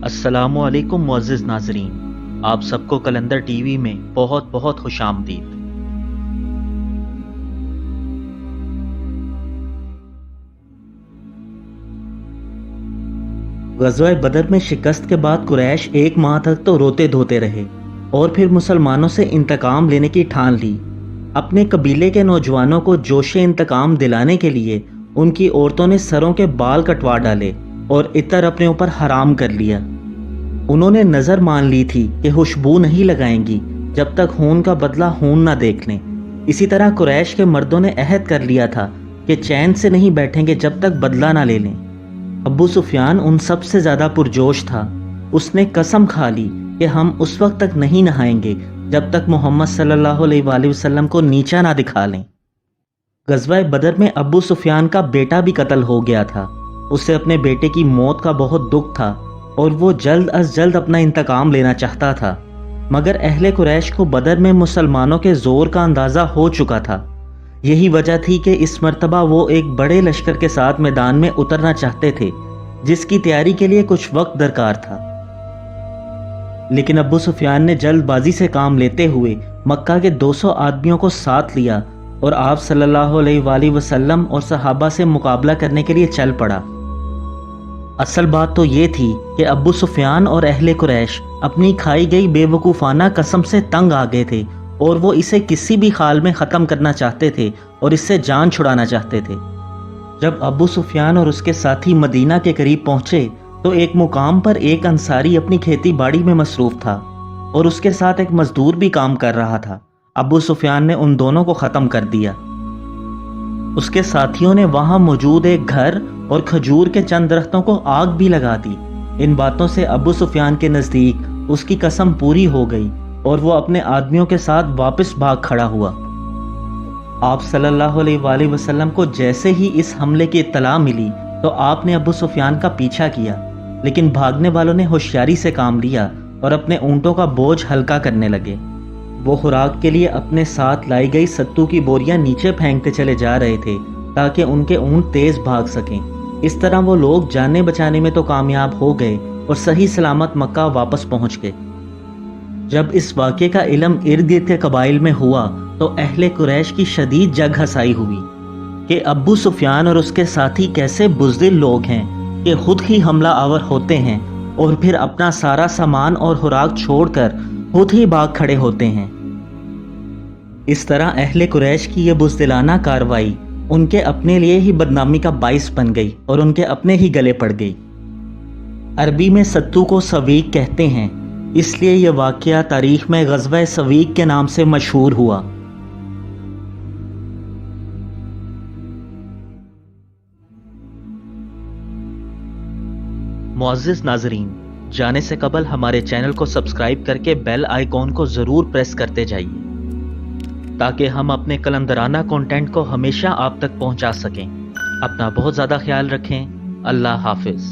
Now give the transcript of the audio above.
अस्सलामु अलैकुम मुअज़्ज़िज़ नाज़रीन, आप सबको कलंदर टीवी में बहुत बहुत खुश आमदीद। ग़ज़वा बदर में शिकस्त के बाद कुरैश एक माह तक तो रोते धोते रहे और फिर मुसलमानों से इंतकाम लेने की ठान ली। अपने कबीले के नौजवानों को जोशे इंतकाम दिलाने के लिए उनकी औरतों ने सरों के बाल कटवा डाले और इतर अपने ऊपर हराम कर लिया। उन्होंने नज़र मान ली थी कि खुशबू नहीं लगाएंगी जब तक खून का बदला खून ना देख लें। इसी तरह कुरैश के मर्दों ने अहद कर लिया था कि चैन से नहीं बैठेंगे जब तक बदला ना ले लें। अबू सुफियान उन सब से ज़्यादा पुरजोश था। उसने कसम खा ली कि हम उस वक्त तक नहीं नहाएंगे जब तक मोहम्मद सल्लल्लाहु अलैहि वसल्लम को नीचा ना दिखा लें। ग़ज़वा बदर में अबू सुफियान का बेटा भी कत्ल हो गया था। उसे अपने बेटे की मौत का बहुत दुख था और वो जल्द अज जल्द अपना इंतकाम लेना चाहता था, मगर अहले कुरैश को बदर में मुसलमानों के ज़ोर का अंदाज़ा हो चुका था। यही वजह थी कि इस मर्तबा वो एक बड़े लश्कर के साथ मैदान में उतरना चाहते थे, जिसकी तैयारी के लिए कुछ वक्त दरकार था। लेकिन अबू सुफियान ने जल्दबाजी से काम लेते हुए मक्का के 200 आदमियों को साथ लिया और आप सल्लल्लाहु अलैहि वसल्लम और सहाबा से मुकाबला करने के लिए चल पड़ा। असल बात तो ये थी कि अबू सुफियान और अहले कुरैश अपनी खाई गई बेवकूफ़ाना कसम से तंग आ गए थे और वो इसे किसी भी हाल में ख़त्म करना चाहते थे और इससे जान छुड़ाना चाहते थे। जब अबू सुफियान और उसके साथी मदीना के करीब पहुंचे तो एक मुकाम पर एक अंसारी अपनी खेती बाड़ी में मसरूफ़ था और उसके साथ एक मजदूर भी काम कर रहा था। अबू सुफियान ने उन दोनों को ख़त्म कर दिया। उसके साथियों ने वहां मौजूद एक घर और खजूर के चंद दरख्तों को आग भी लगा दी। इन बातों से अबू सुफियान के नज़दीक उसकी कसम पूरी हो गई और वो अपने आदमियों के साथ वापस भाग खड़ा हुआ। आप सल्लल्लाहु अलैहि वसल्लम को जैसे ही इस हमले की इत्तला मिली तो आपने अबू सुफियान का पीछा किया, लेकिन भागने वालों ने होशियारी से काम लिया और अपने ऊँटों का बोझ हल्का करने लगे। वो खुराक के लिए अपने साथ लाई गई सत्तू की बोरियां नीचे फेंकते चले जा रहे थे ताकि उनके ऊँट तेज भाग सकें। इस तरह वो लोग जाने बचाने में तो कामयाब हो गए और सही सलामत मक्का वापस पहुंच गए। जब इस वाक़े का इल्म इर्द गिर्द के कबाइल में हुआ तो अहले कुरैश की शदीद जग हसाई हुई कि अब्बू सुफियान और उसके साथी कैसे बुज़दिल लोग हैं कि खुद ही हमला आवर होते हैं और फिर अपना सारा सामान और खुराक छोड़कर खुद ही भाग खड़े होते हैं। इस तरह अहले कुरैश की यह बुज़दिलाना कार्रवाई उनके अपने लिए ही बदनामी का बाइस बन गई और उनके अपने ही गले पड़ गई। अरबी में सत्तू को सवीक कहते हैं, इसलिए यह वाक़या तारीख में ग़ज़वा सवीक के नाम से मशहूर हुआ। मुअज़्ज़िज़ नाज़रीन, जाने से कबल हमारे चैनल को सब्सक्राइब करके बेल आइकॉन को ज़रूर प्रेस करते जाइए ताकि हम अपने कलंदराना कंटेंट को हमेशा आप तक पहुंचा सकें। अपना बहुत ज़्यादा ख्याल रखें। अल्लाह हाफिज़।